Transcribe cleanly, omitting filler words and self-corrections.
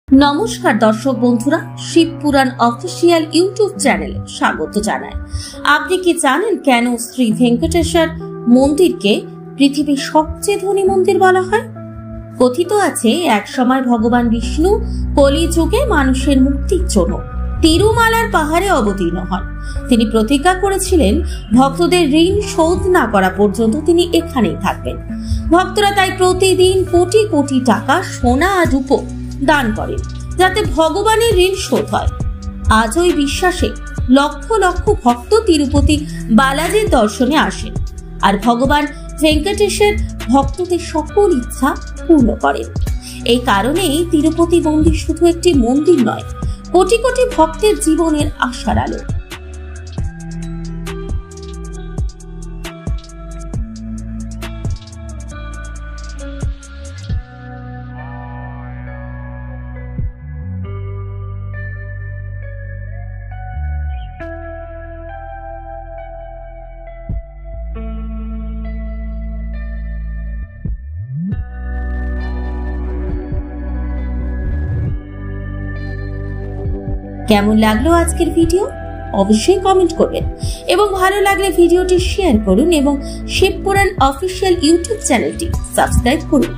नमस्कार दर्शक बंधुरा शिवपुराण अफिशियल यूट्यूब चैनेले स्वागत जानाई। आपनि कि जानेन केन श्री वेंकटेश्वर मंदिर के पृथिवीर सबचेये धनी मंदिर बला हय? कथित आछे एक समय भगवान विष्णु कलि जुगे मानुषेर मुक्तिर जोन्नो तिरुमालार पाहाड़े अवतीर्ण हन। तिनि प्रतिज्ञा करेछिलेन भक्तদের ঋণ শোধ না করা পর্যন্ত তিনি এখানেই থাকবেন। ভক্তরা তাই প্রতিদিন কোটি কোটি টাকা সোনা আর রূপো দান করেন যাতে ভগবানের ঋণ শোধ হয়। আজ ওই বিশ্বাসে লক্ষ লক্ষ ভক্ত তিরুপতি বালাজির দর্শনে আসেন আর ভগবান ভেঙ্কটেশের ভক্তদের সকল ইচ্ছা পূর্ণ করেন। এই কারণেই তিরুপতি মন্দির শুধু একটি মন্দির নয়, কোটি কোটি ভক্তের জীবনের আশার আলো। কেমন লাগলো আজকের ভিডিও অবশ্যই কমেন্ট করবেন এবং ভালো লাগলে ভিডিওটি শেয়ার করুন এবং শিবপুরাণ অফিশিয়াল ইউটিউব চ্যানেলটি সাবস্ক্রাইব করুন।